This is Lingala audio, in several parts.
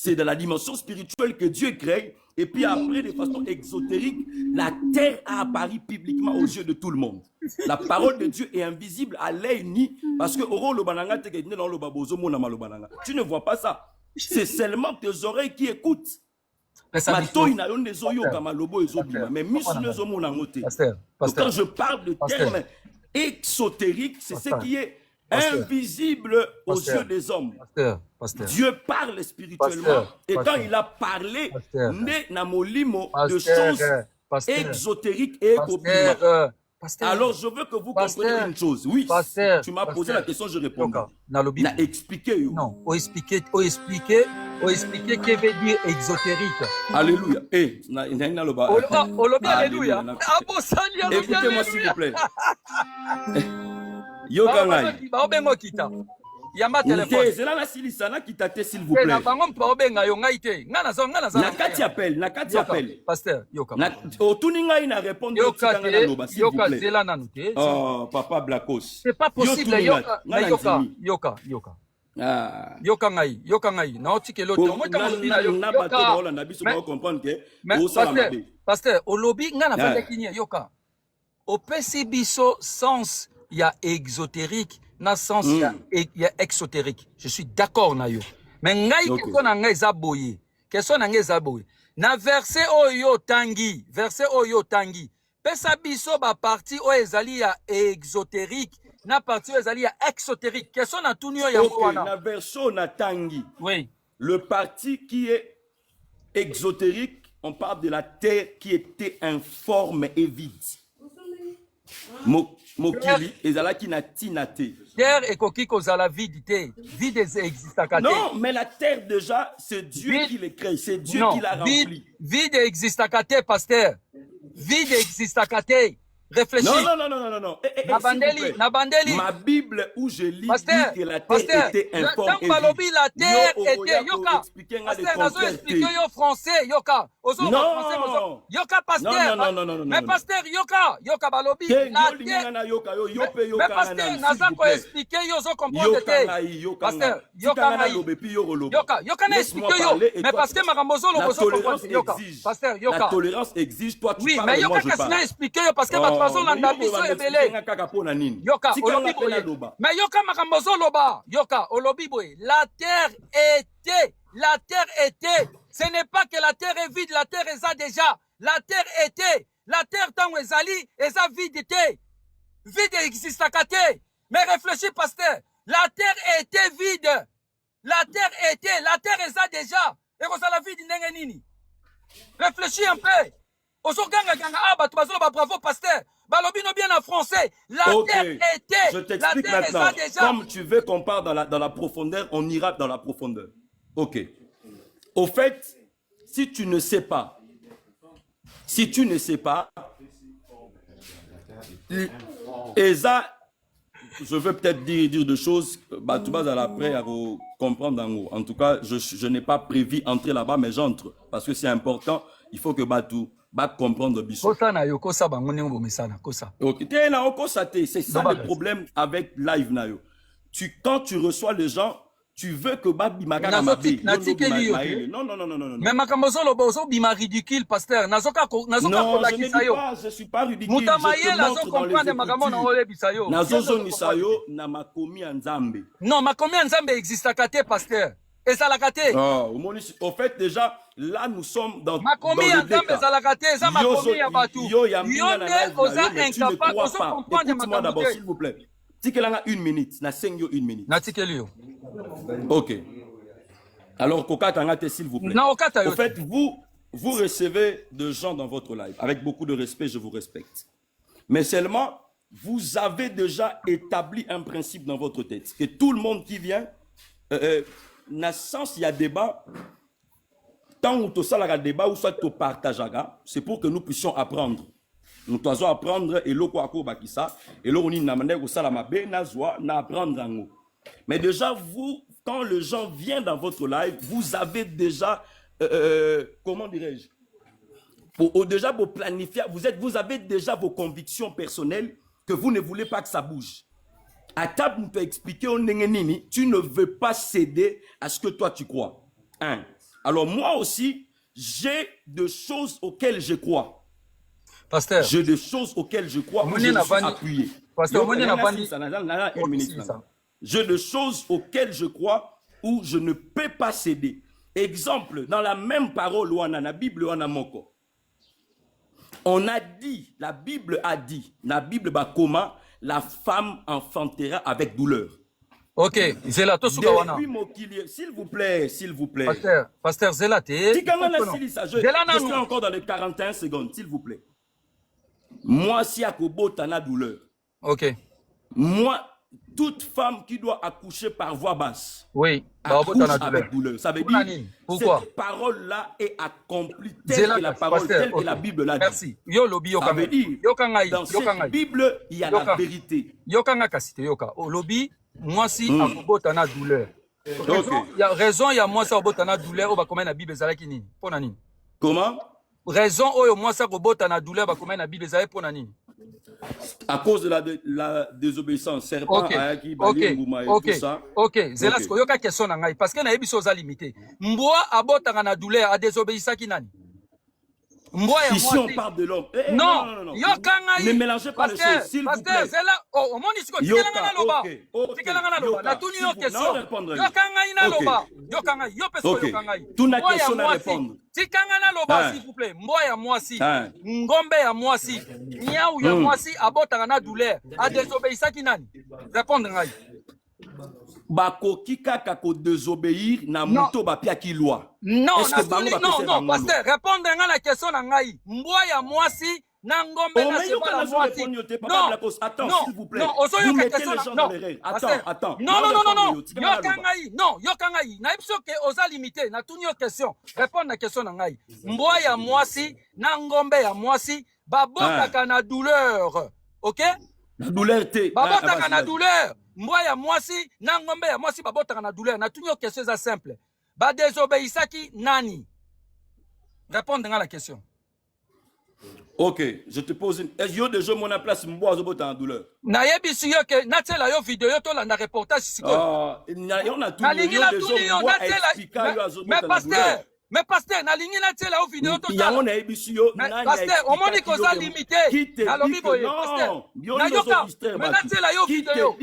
c'est de la dimension spirituelle que Dieu crée. Et puis après, de façon exotérique, la terre a apparu publiquement aux yeux de tout le monde. La parole de Dieu est invisible à l'œil ni parce que tu ne vois pas ça. C'est seulement tes oreilles qui écoutent. Mais quand je parle de termes exotériques, c'est ce qui est invisible aux yeux des hommes. Dieu parle spirituellement et quand il a parlé de choses exotériques et économiques. Alors je veux que vous compreniez une chose. Oui, tu m'as posé la question, je réponds. Na expliqué. Non, on expliquer que veut dire exotérique. Alléluia. Alléluia. Écoutez-moi s'il vous plaît. Yama téléphone. C'est là la silisana qui t'attend s'il vous plaît. Nakati appelle. Pasteur, yoka. Otuninga ina répondre s'il vous plaît. Oh, papa Blacos. C'est pas possible yoka. Yoka ngai. Na otike loto. Pasteur, olobi nga na vende kinye yoka. Opesi biso sens ya exotérique. Na sens il y a exotérique. Je suis d'accord na yo. Mais ngai question na ngai zaboye. Question na ngai zaboye. Na verset oyo tangi, pesa biso ba partie o ezali ya exotérique, na partie o ezali ya exotérique. Question na tunyo ya wana. Na verset na tangi. Oui. Le parti qui est exotérique, on parle de la terre qui était informe et vide. Mokili ezalaki na tinate. Terre ekoki kozala vide te. Vide existakate. Non, mais la terre déjà, c'est Dieu qui l'a créé, c'est Dieu qui l'a rempli. Vide existakate, pasteur. Vide existakate. Réfléchis. Non. Nabandeli. Ma Bible où je lis pasteur, dit que la terre était informe et vide. La terre était yoka. Pasteur, nazo expliquer yo français yoka. Non. Yoka pasteur. Non. Mais pasteur yoka balobi la terre. Mais pasteur, nazo ko expliquer yo zo comprendre te. Pasteur, yoka na expliquer yo. Mais pasteur makambozo lo zo comprendre yoka. Pasteur yoka. La tolérance exige, toi tu parles. Oui, mais yoka kasina expliquer yo parce que yoka olobi boye. Mais yoka makambozo loba. Yoka olobi boye. La terre était. Ce n'est pas que la terre est vide, la terre est ça déjà. La terre était. La terre tant ezali, eza vide te. Vide existe kate. Mais réfléchis pasteur. La terre était vide. La terre est ça déjà. Et vous la vide ndenge nini. Réfléchis un peu. Bravo pasteur. Balobino bien en français. La terre était. Je t'explique maintenant. Comme tu veux qu'on parte dans la profondeur, on ira dans la profondeur. Ok. Au fait, si tu ne sais pas, Eza, je veux peut-être dire des choses, tu vas après à comprendre en haut. En tout cas, je n'ai pas prévu entrer là-bas, mais j'entre. Parce que c'est important, il faut que comprendre Bissot. C'est ça le problème avec live Nayo. Quand tu reçois les gens, tu veux que Babi Magana Mabi. Non. Mais Makamozolo Bozo bima ridicule, pasteur. Non, je ne suis pas ridicule. Je te montre dans les Écritures. Nazozo Nisayo na makomi Nzambe. Non, makomi Nzambe existe kate, pasteur. Et ça la kate. Au fait, déjà, là, nous sommes dans makomi Nzambe ça la kate. Ça makomi ya batu. Yo ne oza incapable de comprendre. Écoute-moi d'abord, s'il vous plaît. Tikelanga 1 minute, na 5 yo 1 minute. Na tikelio. Ok. Alors, Koka Tangate, s'il vous plaît. En fait, vous recevez des gens dans votre live. Avec beaucoup de respect, je vous respecte. Mais seulement, vous avez déjà établi un principe dans votre tête. Que tout le monde qui vient, n'a sens, il y a débat. Tant où tu as débat, ou soit tu partages, c'est pour que nous puissions apprendre. Nous devons apprendre et l'eau bakisa et l'eau ni namane ou salamabe nazwa na apprendre. Mais déjà vous, quand les gens viennent dans votre live, vous avez déjà comment dirais-je, déjà pour planifier, vous avez déjà vos convictions personnelles que vous ne voulez pas que ça bouge. À table, nous peut expliquer au nengenini, tu ne veux pas céder à ce que toi tu crois. 1. Alors moi aussi, j'ai des choses auxquelles je crois. Pasteur. J'ai des choses auxquelles je crois où je me suis appuyé. Pasteur, j'ai des choses auxquelles je crois où je ne peux pas céder. Exemple, dans la même parole, la Bible, on a dit, la Bible a dit, comment la femme enfantera avec douleur. Ok, Zela, to suka wana. S'il vous plaît, s'il vous plaît. Pasteur Zela, je suis encore dans les 41 secondes, s'il vous plaît. Moi, si Akobo t'en a douleur. Ok. Moi, toute femme qui doit accoucher par voie basse. Oui, accouche avec douleur. Ça veut dire cette parole-là est accomplie telle que la parole, telle que la Bible l'a dit. Merci. Yo lobi ça veut dire, dans cette Bible, il y a la vérité. Yokanga kasite yoka. O lobi, moi si Akobo t'en a douleur. Il y a raison, il y a moi si Akobo t'en a douleur, on va comment la Bible zalaki nini. Pona nini. Comment? Raison, oyo moi si Akobo t'en a douleur, va comment la Bible zalaki pona nini. À cause de la désobéissance, serpent, Ayaki, Bali, Mbouma et tout ça. Ok, Zelasko, yoka question na ngai, parce que na ebiso za limité. Mboa abotanga na douleur, a désobéissant qui nani? Ici on parle de l'homme. Non, yoka ngai. Ne mélangez pas les choses, s'il vous plaît. Zela, oh, moni siko, tikelanga na loba. Tikelanga na loba, na tuni yo question. Yoka ngai na loba. Yoka ngai, yo peso yoka ngai. Tout na question à répondre. Tikanga na loba, s'il vous plaît. Mboa ya mwasi, ngombe ya mwasi, niau ya mwasi abotanga na douleur, a désobéissant qui nani? Répondre ngai. Bakoki kaka ko désobéir na muto bapia ki loi. Non, non, pasteur, répondre à la question na ngai. Mboa ya mwasi na ngombe na seba la mwasi. Attends, s'il vous plaît. Non, vous mettez les gens dans les règles. Attends. Non. Yoka ngai. Na ipso ke oza limité, na tuni yo question. Répondre na question na ngai. Mboa ya mwasi na ngombe ya mwasi babotaka na douleur. OK? La douleur te. Babotaka na douleur. Mboa ya mwasi na ngombe ya mwasi babotaka na douleur. Na tuni yo question za simple. Ba désobéissaki nani? Répondre à la question. Ok, je te pose une. Est-ce que déjà mon place mboa zobota en douleur? Na yebisu yo ke na tela yo vidéo to la na reportage siko. On a tout mais pasteur, na lingi na tela yo vidéo to la. Pasteur, au moni ko za limité. Na lobi boye, pasteur. Na yoka, mais na tela yo vidéo.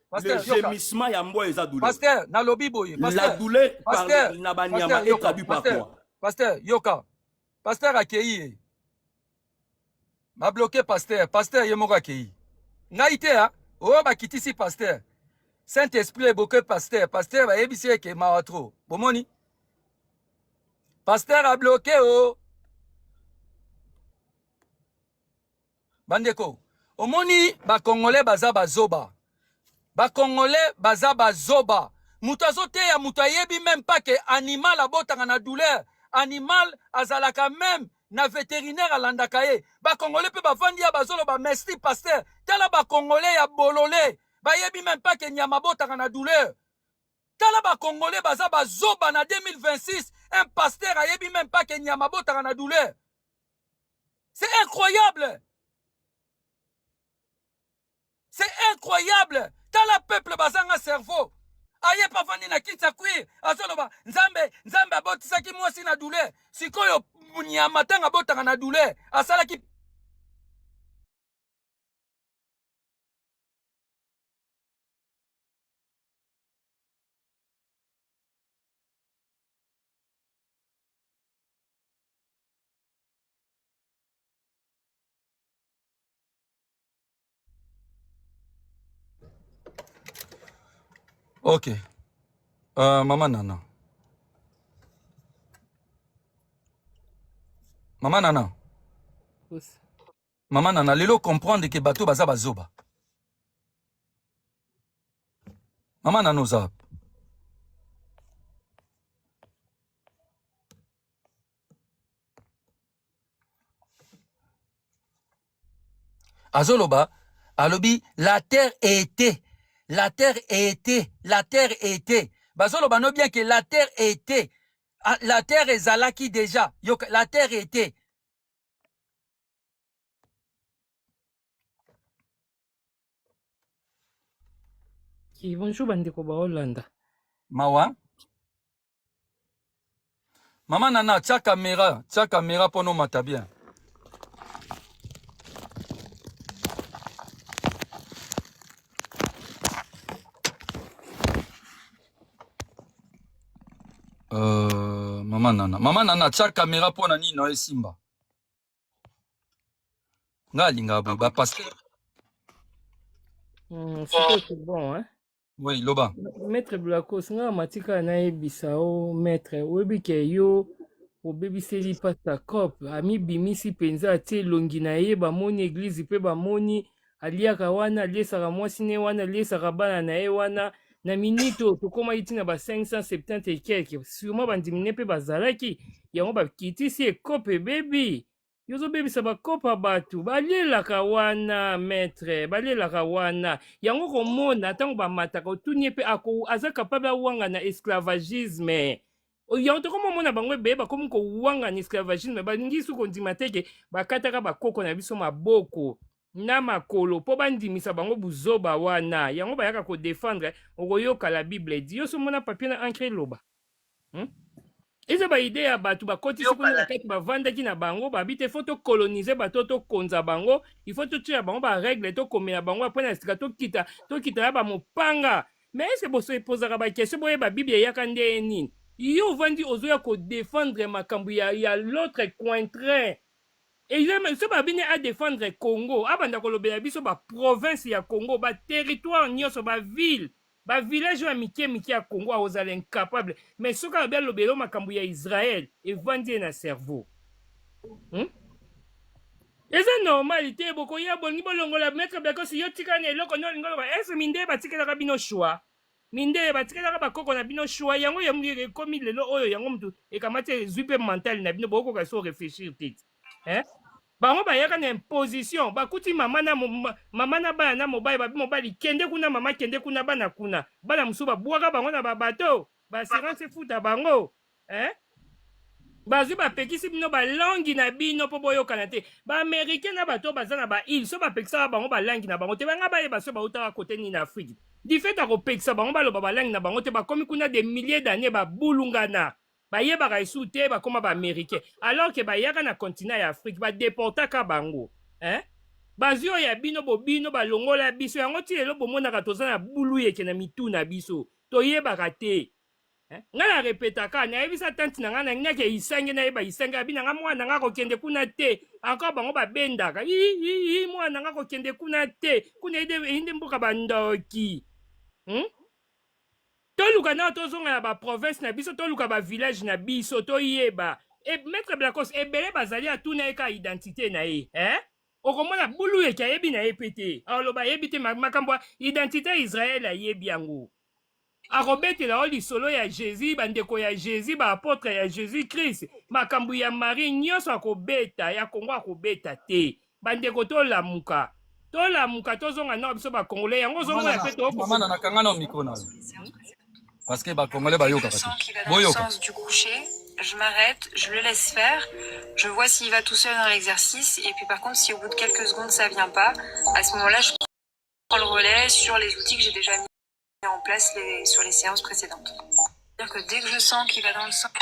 Pasteur, le gémissement ya mboa eza douleur. Pasteur, na lobi boye. La douleur par na banyama est traduit par quoi? Pasteur, yoka. Pasteur akei. Ma bloqué pasteur yemoko akei. Naïté hein, oh ba kitisi pasteur. Saint-Esprit est bloqué pasteur ba yebisi ke mawatro. Bomoni. Pasteur a bloqué oh. Bandeko. Omoni ba congolais baza bazoba. Ba congolais baza bazoba. Muto azote ya muto ayebi même pas que animal abotanga na douleur. Animal azalaka même na vétérinaire alandaka ye. Ba congolais pe bavandi ya bazolo ba merci pasteur. Tala ba congolais ya bololé. Ba yebi même pas que nyama botaka na douleur. Tala ba congolais baza bazoba na 2026. Un pasteur a yebi même pas que nyama botaka na douleur. C'est incroyable. C'est incroyable. Tala peuple bazanga cerveau. Aye pa vandi na kitsa kwi azoloba nzambe abotisaki mwasi na douleur sikoyo nyama tanga botanga na douleur asalaki Ok. Maman Nana. Maman Nana. Maman Nana, lelo comprendre que bateau baza bazoba. Maman Nana oza. Azoloba, alobi, la terre était. La terre était. La terre était. Bazoloba no bien que la terre était. La terre est zalaki déjà. La terre était. Bonjour bandeko ba Hollande. Mawa. Maman Nana, tia caméra pour nous mater bien. Maman Nana, tia caméra pour Nani no Simba. Ngalinga ba pasteur. C'est bon, hein? Oui, Loba. Maître Blacos, nga matika na ebisao maître, oyebi ke yo obebiseli pasta cop, ami bimisi penza atie longi na ye bamoni église pe bamoni aliaka wana aliesaka mwasi ne wana aliesaka bana na ye wana na minito tokoma iti na ba 570 et quelque sûrement bandimine pe bazalaki yango bakitisi ekope bebi yozobebisa bakopa bato balelaka wana maître balelaka wana yango komona ntango bamataka otuni pe aza capable awanga na esclavagisme yango tokomomona bango ebeye bakomi kowanga na esclavagisme balingi su kondima teke bakataka bakoko na biso maboko na makolo mpo bandimisa bango buzoba wana yango bayaka kodefendre okoyoka la bible edi yo somona papier na encre eloba eza baide ya bato bakotisi kuna na kati bavandaki na bango babi te fo tokolonize bato tokonza bango ifo totia bango baregle tokomela bango apres na esika tokita ya bamopanga mais ese bosepozaka bakestion boyeba biblia eyaka nde nini yo ovandi ozoya kodefendre makambo ya l'autre contraire so babini adefendre Congo abanda kolobela biso baprovince ya Congo baterritoire nyonso baville bavillage ya mike ya Congo aozala incapable mais soki alobi alobela makambo ya Israel evandi ye na cerveau eza normal te bokoya bolingi bolongola maître Blacos yo tikana eloko nde olingi oloba ese mindeye batikelaka bino shwa mindeye batikelaka bakoko na bino shwa yango ekomi lelo oyo yango mutu ekamati ezwi mpe mentale na bino bokoka so réfléchir tete bango bayaka na imposition bakuti mama na bana na mobali babi mobali kende kuna mama kende kuna bana mosusu babwaka bango na babato baassurance efuta bango bazwi bapekisi bino balangi na bino mpo boyokana te baaméricain na bato baza na baile so bapekisaka bango balangi na bango te banga bayeba so bautaka kote nini na afrique du fait ya kopekisa bango baloba balangi na bango te bakomi kuna des milliers d'années babulungana bayebaka esu te bakoma baaméricain alors ke bayaka na continent ya afrique badeportaka bango bazwi oyo ya bino bobino balongola biso yango ti lelo bomonaka toza na bulu yeke na mitu na biso toyebaka te ngai na repetaka nayebisa tanti na ngai nanyake isange nayeba isange abi nanga mwana nanga kokende kuna te encore bango babendaka mwana nanga kokende kuna te kuna eyinde mboka bandoki toluka na tozonga na baprovince na biso toluka bavillage na biso toyeba maître Blacos ebele bazali atuna ye ka identité na ye okomona bulu yeke ayebi na ye pe te aloba ayebi te makambo identité ya Israel ayebi yango akobetela o lisolo ya Jésus bandeko ya Jésus baapotre ya Jésus Christ makambo ya Marie nyonso akobeta ya Kongo akobeta te bandeko tolamuka tozonga na biso bakongolais yango zonga pe tomama na kanga na micro na parce que bakongolais bayoka je sens qu'il va dans le sens du coucher, je m'arrête, je le laisse faire, je vois s'il va tout seul dans l'exercice et puis par contre si au bout de quelques secondes ça vient pas, à ce moment-là je prends le relais sur les outils que j'ai déjà mis en place sur les séances précédentes. C'est-à-dire que dès que je sens qu'il va dans le sens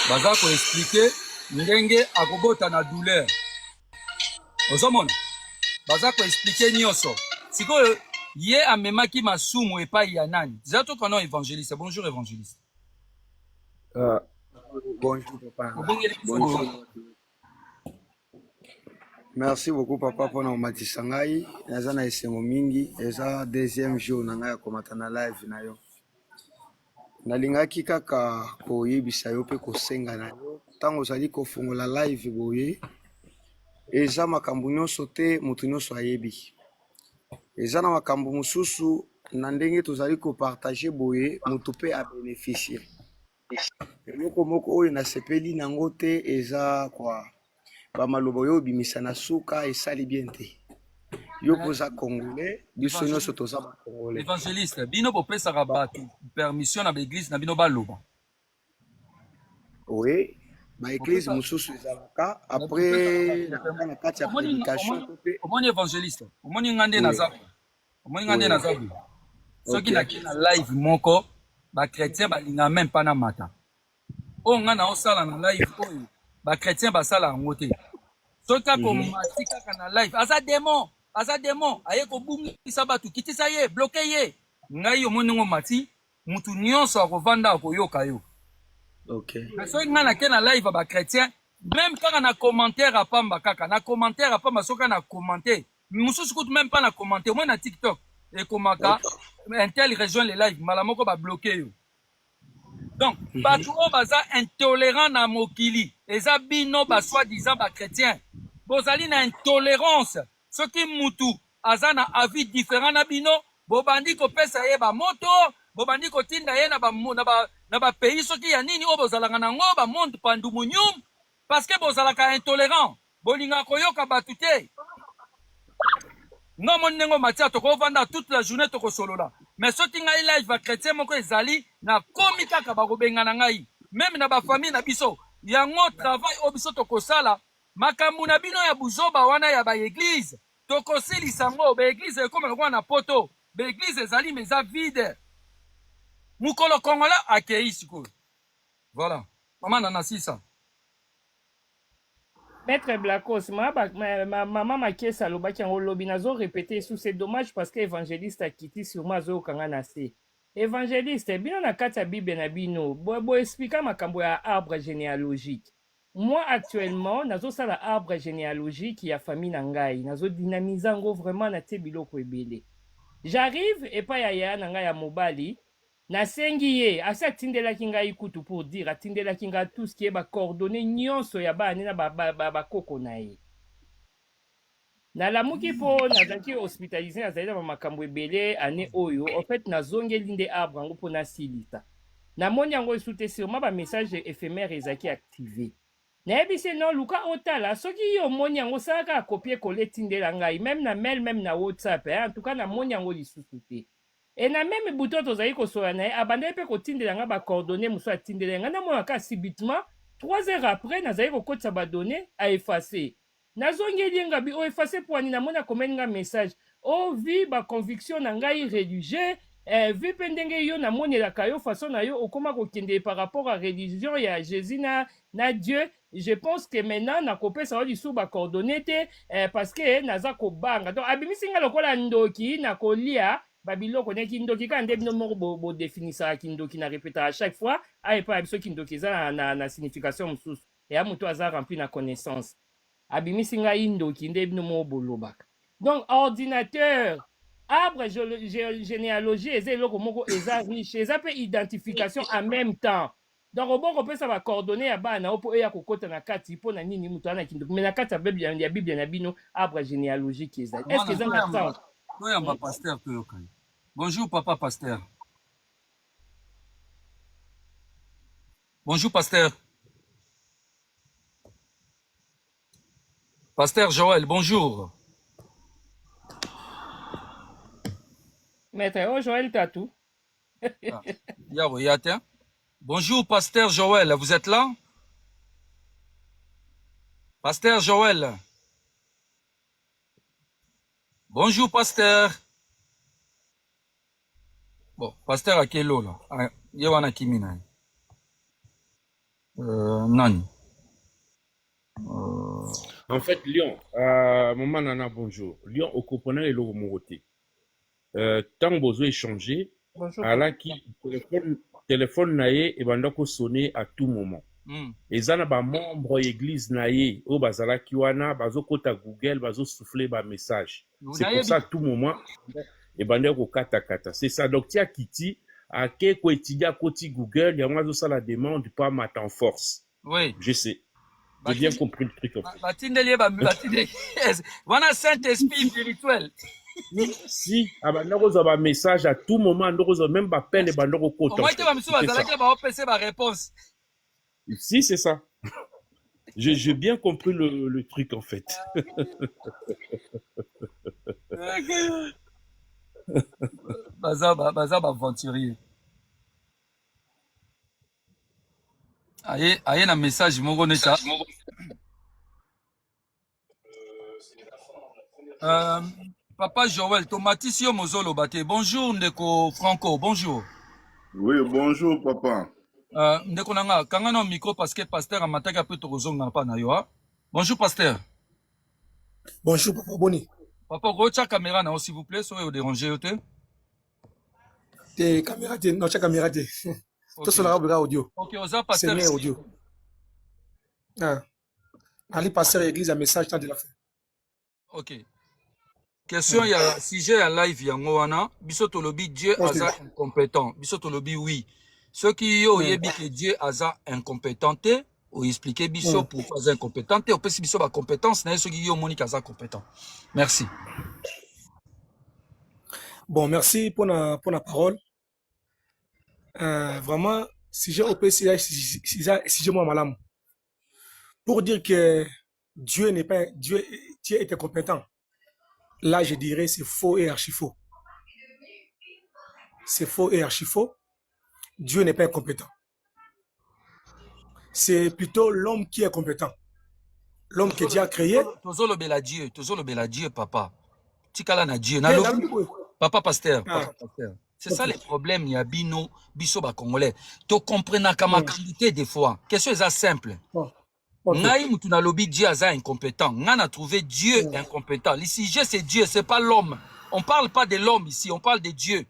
baza ko expliquer ndenge akobota na douleur ozomona baza ko expliquer nyonso sikoyo ye amemaki masumu epai ya nani zato kana évangéliste. Bonjour évangéliste. Bonjour papa. Bonjour. Merci beaucoup papa pour nous matisa ngai naza na esengo mingi eza deuxième jour na ngai komata na live na yo nalingaki kaka koyebisa yo pe kosenga na yo tango ozali kofungola live boye eza makambo nyonso te moto nyonso ayebi eza na makambo mosusu na ndenge tozali kopartage boye moto pe abénéficie eloko moko oyo nasepeli nango te eza kwa bamaloba oyo obimisa na suka esali bien te yo koza congolais biso nyonso toza bacongolais. Évangéliste bino bopesaka bato permission na baeglise na bino baloba oui baeglise mosusu ezalaka après na kati ya prédication omoni évangéliste omoni ngande na zabu soki naki na live moko bachrétien balinga même pas na mata oyo nga na osala na live oyo bakretien basala yango te soki akomati kaka na live aza démon aye kobungisa bato kitisa ye bloke ye ngai omoni ngo mati mutu nyonso akovanda akoyoka yo soki nga nake na live bakretien même kaka na commentaire apamba kaka na commentaire apamba soki na commenter mosusu kutu même pas na commenter omoi na TikTok ekomaka intel rejoint le live mbala moko babloke yo donc bato oyo baza intolérant na mokili eza bino basoi-disant bakretien bozali na intolérance soki mutu aza na avis différent na bino bobandi kopesa ye bamoto bobandi kotinda ye na bapays soki ya nini oyo bozalaka nango bamonde pandumunyum parce que bozalaka intolérant bolingaka koyoka bato te non mon ndenge matia tokovanda toute la journée tokosolola mais soki ngai live bakretien moko ezali na komi kaka bakobengana ngai même na bafamille na biso yango travail oyo biso tokosala makambo na bino ya buzoba wana ya baeglise tokosilisa ngo baeglise ekoma lokola na poto baeglise ezali mais eza vide mukolo kongola akei sikoyo voilà mama nanasisa Maître Blacos, maman Makiesa alobaki yango lobi nazo répéter sous c'est dommage parce que évangéliste a quitté sûrement azo kanga na se. Évangéliste bino na kati ya Bible na bino bo expliquer makambo ya arbre généalogique. Moi actuellement nazo sala arbre généalogique ya famille na ngai nazo dynamiser ngo vraiment na te biloko ebele. J'arrive et pas ya na ngai ya mobali nasengi ye asi atindelaki ngai kutu pour dire atindelaki ngai tout ce qui est bacoordonné nyonso ya bana na bakoko na ye nalamuki mpo nazalaki hospitalisé nazali na bamakambo ebele ane oyo en fait nazongeli nde arbre yango mpo nasilisa namoni yango esu te sûrement bamessage éphémère ezalaki activé nayebisi non luka otala soki yo omoni yango salaka akopie kole etindela ngai même na mail même na whatsapp en tout cas namoni yango lisusu te et na même bouton tozali kosola na ye abandaki mpe kotindela nga bacoordonné mosusu atindela nga namonaka subitement 3 heures après nazali kokotisa badonné aefface nazongeli nga bi oefface poani namoni akomeli nga message vi baconviction na ngai religieux vi mpe ndenge yo namonelaka yo façon na yo okoma kokende par rapport à religion ya Jésus na Dieu je pense que maintenant nakopesa yo lisusu bacoordonné te parce que naza kobanga donc abimisi nga lokola ndoki nakolia babiloko neki ndoki ka nde bino moko bodefinisaka kindoki na répéta à chaque fois ayepa biso kindoki eza na signification mosusu eya moto aza rempli na connaissance abimisi ngai ndoki nde bino moko bolobaka donc ordinateur arbre généalogie eza eloko moko eza riche eza mpe identification en même temps donc obokopesa bacoordonné ya bana o mpo eya kokota na kati mpo na nini moto ana kindoki mais na kati ya bible na bino arbre généalogique ezali est ce que eza na sens toyamba pasteur toyoka ye. Bonjour, papa pasteur. Bonjour, pasteur. Pasteur Joël, bonjour. Maître, Joël Tatou. Bonjour, pasteur Joël, vous êtes là? Pasteur Joël. Bonjour, pasteur. Bon, pasteur à quel là? Yawana Kimina. Nani. En fait, Lyon, maman Nana, bonjour. Lyon, au Copenhague et l'Oromoroté. Tant besoin échanger, à la qui téléphone naïe et bandako sonner à tout moment. Et ça n'a pas membre église naïe au bazala kiwana bazo kota Google bazo souffler ba message. C'est pour ça à tout moment. Et bandeko kata kata. C'est ça. Donc tia kiti à ke ko étudier koti Google, il y a moi ça la demande pas matin en force. Oui. Je sais. J'ai bien compris le truc. Voilà Saint-Esprit spirituel. Si, bandeko ba message à tout moment, ndoko même ba peine bandeko kota. Moi tu vas me souvenir bazala ba opc ba réponse. Si, c'est ça. J'ai bien compris le truc en fait. Bazaba aventurier. Aye na message moko neta. Papa Joël, Tomatis yo mozolo bate. Bonjour Ndeko Franco, bonjour. Oui, bonjour papa. ndeko nanga kanga na micro parce que pasteur amataki ape tokozonga pa na yo. Bonjour pasteur. Bonjour papa Boni. Papa rocha caméra na s'il vous plaît, soyez au déranger yote. Te caméra te non cha caméra te. To so la bra audio. OK, oza pasteur. C'est audio. Ah. Ali pasteur église un message tant de la fin. OK. Question il y a sujet à live yango wana, biso to lobi Dieu aza incompétent. Biso to lobi oui. Ceux qui yo yebi que Dieu aza incompétent ou expliquer biso pour faire incompétent ou peut biso ba compétence na ceux qui yo moni aza compétent. Merci. Bon, merci pour la parole. Vraiment, si j'ai OPC, si j'ai moi malam, pour dire que Dieu n'est pas, Dieu était compétent. Là, je dirais c'est faux et archi faux. C'est faux et archi faux. Dieu n'est pas incompétent. C'est plutôt l'homme qui est compétent. L'homme que Dieu a créé. Tozo le bel Dieu, papa. Tikala na Dieu. Papa pasteur. Papa pasteur. C'est ça les problèmes, il y a bino, biso ba congolais. Tu comprends la qualité des fois. Question est simple. Naïm mutu na lobi Dieu aza incompétent. Nga a trouvé Dieu incompétent. Le sujet c'est Dieu, c'est pas l'homme. On parle pas de l'homme ici, on parle de Dieu.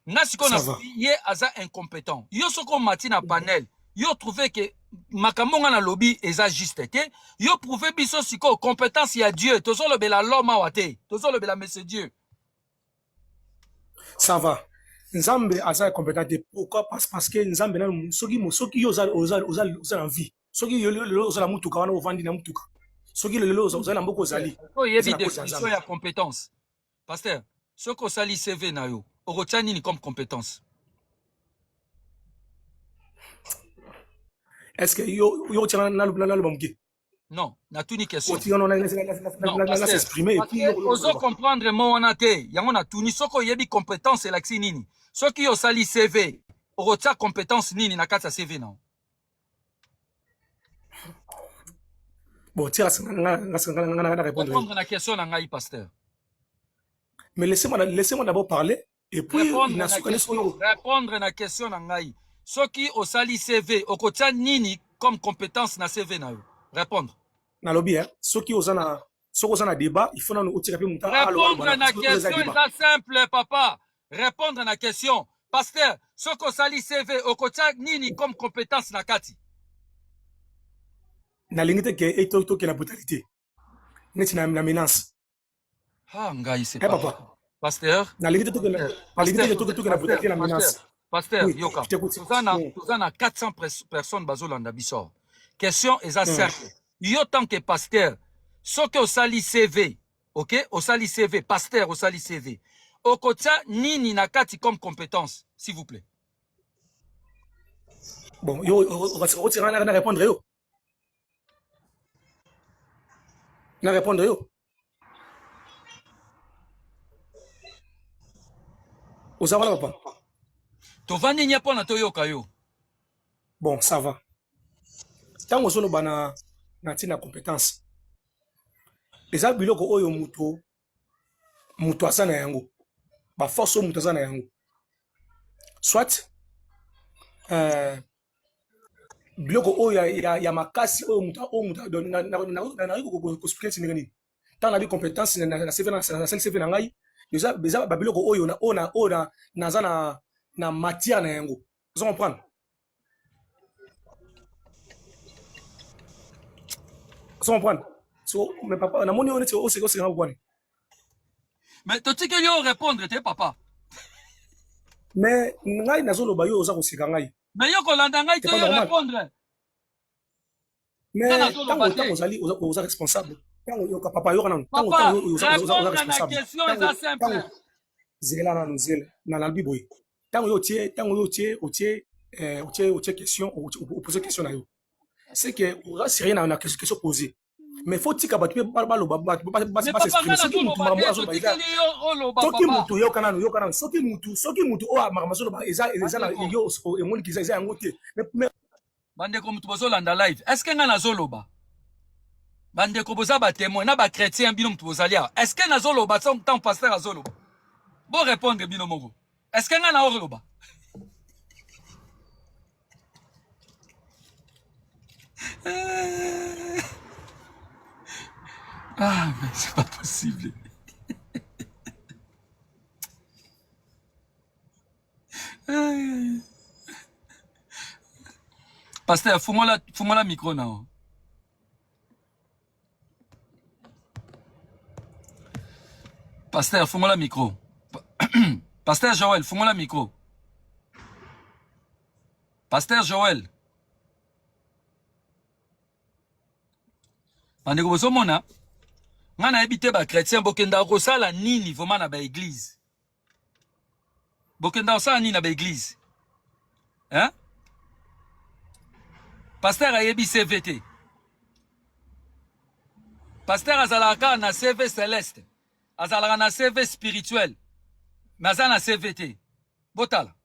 Nga si qu'on a trouvé aza incompétent. Yo soko matina panel. Yo trouvé que makambo nga na lobi eza juste te. Yo prouvé biso siko compétence ya Dieu. Tozo le bela l'homme awate. Tozo le bela monsieur Dieu. Ça va. Nzambe aza compétent. Pourquoi? Parce que Nzambe na soki yo oza vie. Soki lelo ozala mutuka wana ovandi na mutuka. Soki lelo ozala mboko ozali. Oh yebi définition ya compétence. Pasteur, soko sali CV na yo, okotia nini comme compétence? Est-ce que yo tia na lobamke? Non, na tuni question. Na s'exprimer et puis ozo comprendre mo wana te. Yango na tuni soko yebi compétence elaksi nini? Soki yo sali CV, okotia compétence nini na kati ya CV na? Bon, tiens, répondre à la question à Ngaï, pasteur. Mais laissez-moi d'abord parler et puis répondre à la question à Ngaï. Ce qui au sali CV, au quotidien nini comme compétence na CV na yo. Répondre. Na lobby, ce qui aux ana débat, il faut nous tirer répondre à la question est simple, papa. Répondre à la question. Pasteur, ce qui au sali CV, au quotidien nini comme compétence na kati. Na lingite ke eto ke la brutalité. Neti na menace. Ah ngai c'est pas. Papa. Pasteur. Na lingite ke la brutalité la menace. Pasteur Yoka. Tozana 400 personnes bazolanda biso. Question eza simple. Yo tant que pasteur, ce que au sali CV, OK? Au sali CV, pasteur au sali CV. Au kotia nini na kati comme compétence, s'il vous plaît. Bon, yo on va répondre yo. Na répondre yo. Ozavala papa. Tovani nya pona to yoka yo. Bon, ça va. Tango solo bana na tina compétence. Eza biloko oyo mutu asana yango. Ba force mutu asana yango. Soit biloko oyo ya makasi oyo mutu na ko expliquer nini. Tant la compétence na CV na CV na ngai, déjà ba biloko oyo na matière na yango. Vous comprenez? Vous comprenez? So mais papa na moni on est aussi ngani. Mais tu sais que yo répondre te papa. Mais ngai nazolo ba yo oza ko sika ngai. Mais yo ko landa ngai te répondre. Mais tant ozali oza responsable. Tango yo papa yo kana tango oza responsable. La question est simple. Zela na na biboy. Tango yo tie question ou poser question na yo. C'est que on va rien na question posée. Mais faut tika ba s'exprimer. Soki mutu yo kana soki mutu o makamazolo ba eza na yo e moni kiza eza yango te. Mais bande ko mutu bozolanda live. Est-ce que nga nazoloba? Bande ko boza ba témoin na ba chrétien bino mutu bozalia. Est-ce que nazoloba tant pasteur azoloba? Bon répondre bino moko. Est-ce que nga na oloba? Ah, mais c'est pas possible. Pasteur, fous-moi la micro, non. Pasteur, fous-moi la micro. Pasteur Joël, fous-moi la micro. Pasteur Joël. Bandeko bozomona, nga na yebi te ba chrétien bokenda kosala nini vraiment na ba église. Bokenda kosala nini na ba église. Hein? Pasteur ayebi CVT. Pasteur azalaka na CV céleste. Azalaka na CV spirituel. Mais aza na CVT. Botala.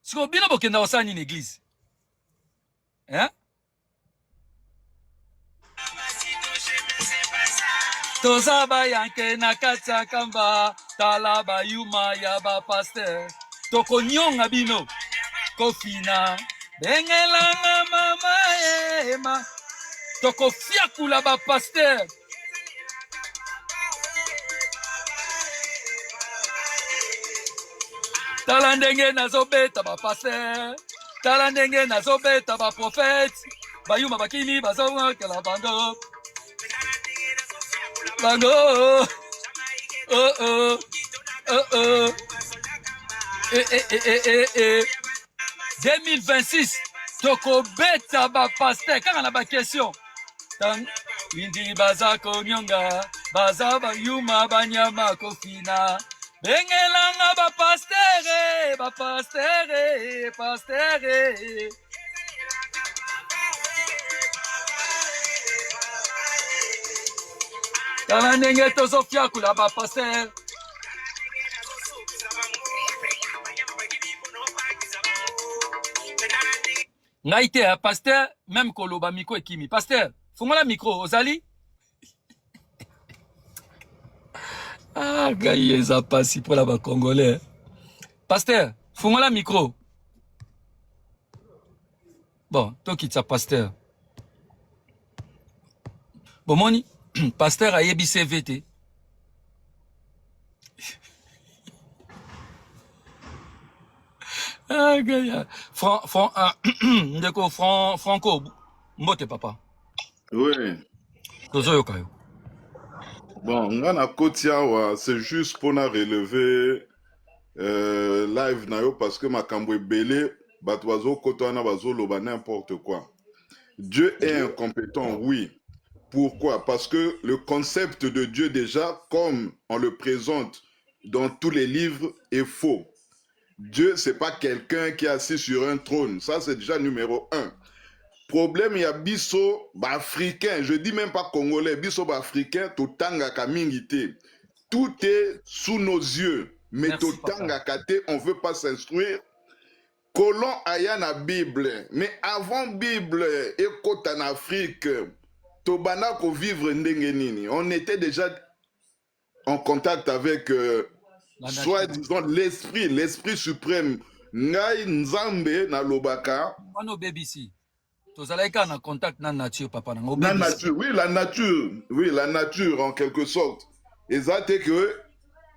Siko bino bokenda kosala nini église. Hein? Tozaba yanke na katia kamba talaba yuma ya ba pasteur toko nyonga bino kofina bengelanga mama ema toko fiakula ba pasteur tala ndenge nazobeta ba pasteur tala ndenge nazobeta ba prophète bayuma bakini bazongela bango Bango, oh, oh, oh, oh. 2026, toko beta ba pasteur, quand on a ba question. Indi baza konyonga, baza ba yuma banyama kofina. Bengelanga ba pasteur, ba pasteur, pasteur. Tala ndenge tozofia kula ba pasteur. Ngaite a pasteur même koloba micro ekimi. Pasteur, fungola micro ozali? Ah, gaye za pasi pour la ba congolais. Pasteur, fungola micro. Bon, tokitsa pasteur. Bomoni Pasteur a yebi CVT. Ah, gaya. Franco, mbote papa. Oui. Tozo yokayo. Bon, ngana kotiawa, c'est juste pour na relever live na yo parce que makambo ebele batwazo kotana bazo loba n'importe quoi. Dieu est incompétent, oui. Pourquoi? Parce que le concept de Dieu déjà, comme on le présente dans tous les livres, est faux. Dieu, c'est pas quelqu'un qui est assis sur un trône. Ça, c'est déjà numéro 1. Problème, il y a biso africain, je dis même pas congolais, biso africain, totanga kamingite. Tout est sous nos yeux. Mais totanga kate, on veut pas s'instruire. Colon aya na Bible. Mais avant Bible, écoute en Afrique, Tobana ko vivre ndenge nini. On était déjà en contact avec soi-disant l'esprit suprême. Ngai Nzambe na lobaka. Wano BBC. Tozalaika na contact na nature papa na na nature, oui, la nature en quelque sorte. Ezate que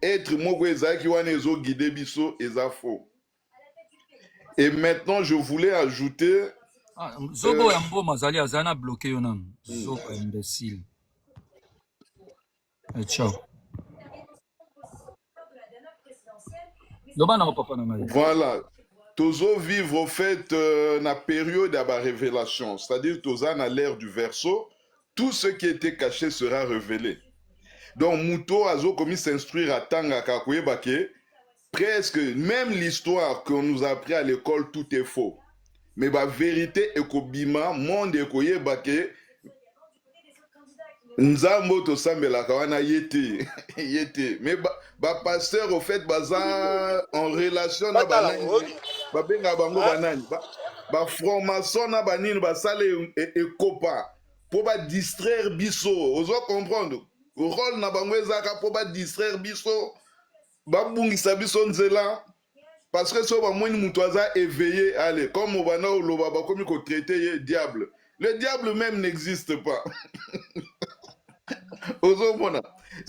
être moko ezaki wana ezo guider biso eza faux. Et maintenant je voulais ajouter Zobo ya mboma zali azana bloqué yo nanu. Zobo imbécile. Ciao. Voilà. Tozo vivre au fait na période à la révélation, c'est-à-dire Toza na l'ère du verseau, tout ce qui était caché sera révélé. Donc Muto azo commis s'instruire à Tanga Kakwebake, presque même l'histoire qu'on nous a appris à l'école, tout est faux. Mais la vérité est qu'au bima, monde est koye bake, nzambo to sambela kawana yete, yete. Mais ba pasteur au fait baza en relation na banani, ba benga bango banani, ba formation na banini ba sale e kopa, pour ba distraire biso, ozo comprendre. Rôle na bango ezaka pour ba distraire biso, ba bungisa biso nzela. Parce que si on va éveillé, allez, comme on va loba, comme on traiter diable. Le diable même n'existe pas. Ozomona.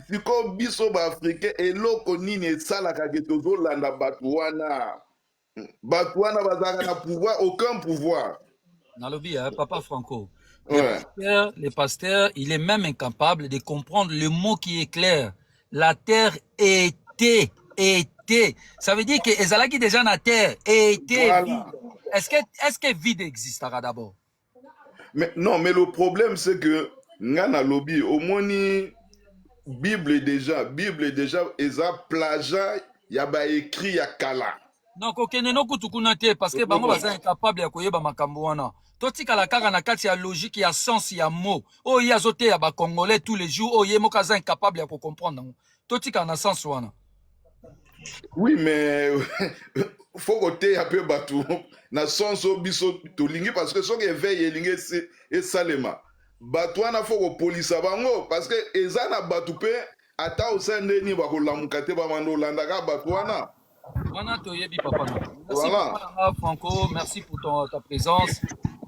Siko biso ba africain eloko nini esalaka ke tozolanda bato wana. Bato wana bazalaka na pouvoir, aucun pouvoir. Nalobi, hein, Papa Franco. Ouais. Le pasteur, il est même incapable de comprendre le mot qui est clair. La terre était. Ça veut dire que Ezalaki déjà na terre était Voilà. vide. Est-ce que vide existera d'abord? Mais non, mais le problème c'est que ngana lobby au moni Bible déjà eza plagiat ya ba écrit ya kala. Non, kokene no kutukuna te parce que bango baza incapable ya koyeba makambo wana. Totikala kaka na kati ya logique ya sens ya mot. O ya zote ya ba congolais tous les jours, o ye mokaza incapable ya ko comprendre. Totika na sens wana. Oui, mais faut côté un peu batou na sens biso to lingi parce que soki éveille lingi et salema. Batou na faut ko police bango parce que ezana batou pe ata osende ni ba ko lamuka te ba mando landaka batou wana. Voilà, papa. Merci Voilà. beaucoup, Franco. Merci pour ta présence,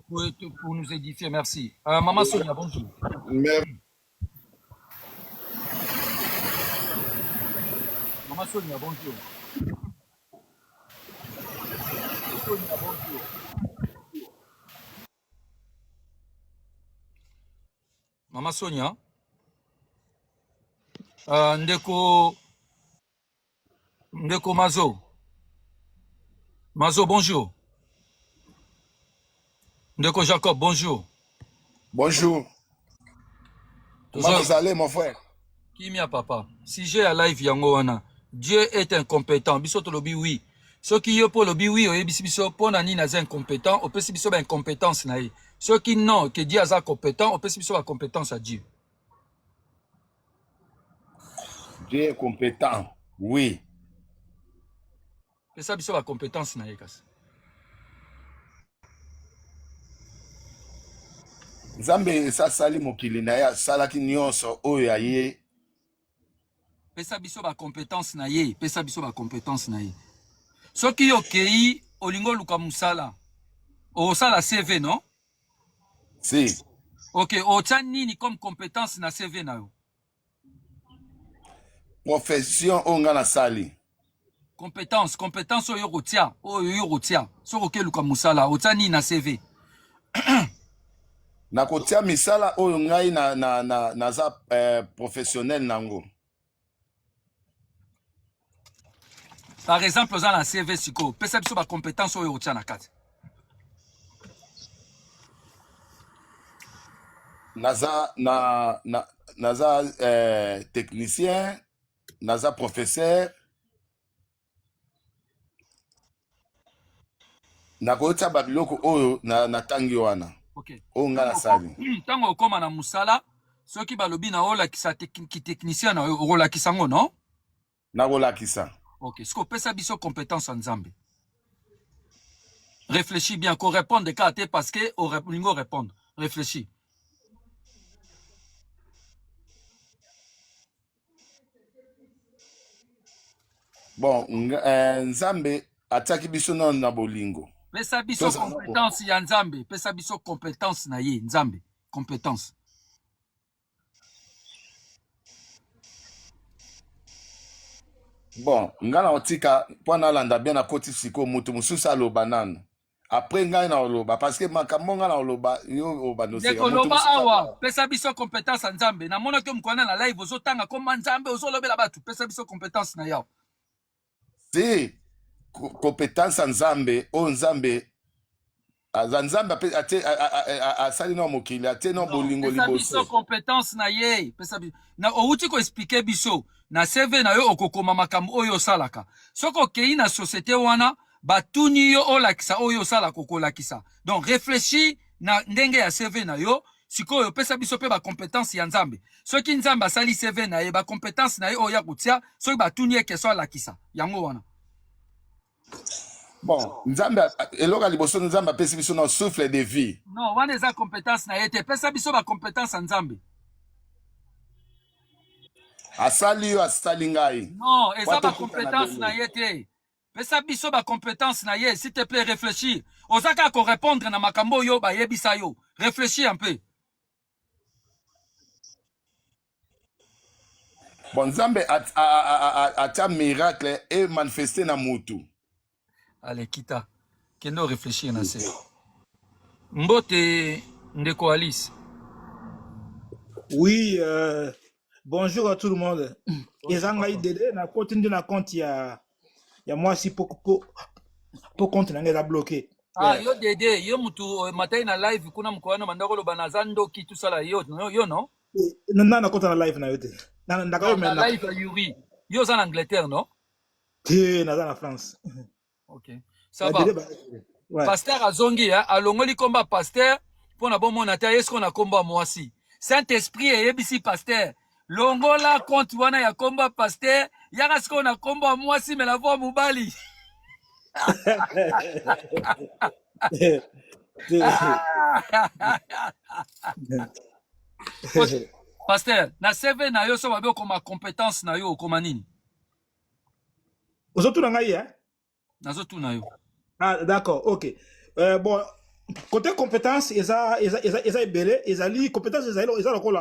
pour nous édifier. Merci. Maman Sonia, bonjour. Merci. Maman Sonia, bonjour. Sonia, bonjour. Maman Sonia. Ndeko Mazo. Mazo, bonjour. Ndeko Jacob, bonjour. Bonjour. Comment vous allez, mon frère? Kimia, papa. Si j'ai à live yangoana, Dieu est incompétent. Biso tolobi oui. Ceux qui yo pour lobi oui, oyebisi biso pour nani naza incompétent, on peut si biso ba incompétence na ye. Ceux qui non, que Dieu a compétent, on peut si biso ba compétence à Dieu. Dieu est compétent, oui. Et ça biso ba compétence na ye kasi. Nzambe sa sali mokili na ya salaki nyonso oyo ya ye. Pesa biso ba compétence na ye, pesa biso ba compétence na ye. Soki yo kei olingo luka musala. O sala CV, non? Si. OK, o tcha nini comme compétence na CV na yo? Profession onga na sali. Compétence oyo rotia, oyo rotia. Soko ke luka musala, o tcha nini na CV? Na kotia misala oyo ngai na za professionnel nango. Par exemple, dans la CV siko, pesa biso ba compétence oyo rotia na kati. Naza technicien, naza professeur. Na kotia babiloko oyo na tangi wana. OK. Onga na sali. Tango okoma na musala, soki balobi na ola kisa technicien na ola kisango, non? Na ola kisa. OK. Siko pesa biso compétence en Nzambe. Réfléchis bien, qu'on réponde de cas parce que au répondre. Réfléchis. Bon, Nzambe ataki biso na bolingo. Pesa biso compétence ya Nzambe, pesa biso compétence na ye, Nzambe, compétence. Bon, nga na otika po na landa bien na koti siko mutu mususu aloba nanu. Après ngai na oloba parce que makambo nga na oloba yo obandose. Deko loba awa, pesa biso compétence ya Nzambe. Na mona ke mkwana na live ozotanga koma Nzambe ozolobela batu, pesa biso compétence na yao. Si compétence ya Nzambe o Nzambe Nzambe asali na mokili ate na bolingo liboso. Pesa biso compétence na ye, pesa biso. Na outi ko expliquer biso na CV na yo okokoma makambo oyo salaka. Soko kei na société wana batuni yo olakisa oyo sala kokolakisa. Donc réfléchis na ndenge ya CV na yo, sikoyo pesa biso pe ba compétence ya Nzambe. Soki Nzambe asali CV na ye ba compétence na ye oya kutia, soki batuni ye keso alakisa. Yango wana. Bon, Nzambe eloka liboso Nzambe apesi biso na souffle de vie. Non, wana eza compétence na ye te, pesa biso ba compétence ya Nzambe. Asali yo asali ngai. Non, eza ba compétence na ye te. Pesa biso ba compétence na ye, s'il te plaît réfléchis. ozaka ko répondre na makambo yo ba yebisa yo. Réfléchis un peu. Bon, Nzambe a miracle et manifesté na mutu. Allez, kita. Kendo réfléchir na se. Mbote ndeko Alice. Oui, bonjour à tout le monde. Ezanga idede na continue na compte ya moi si pour compte na bloqué. Ah, yo dede, yo mutu matai na live kuna mkoano mandako lo banazando ki tout ça là yo no? Non na compte na live na yote. Na live à Yuri. Yo en Angleterre, non? Ti na na France. OK. Ça va. Ouais. Pasteur Azongi alongoli komba pasteur pona bon mona ta est-ce qu'on a komba moisi. Saint-Esprit et ebisi pasteur. Longola compte wana ya komba pasteur, yaka ce qu'on a komba moisi mais la voix mobali. Pasteur, na CV na yo so babe comme compétence na yo comme nini? Ozotu na ngai Nazotu na yo. Ah d'accord, OK. Bon, côté compétence eza belé, ezali compétence eza lokola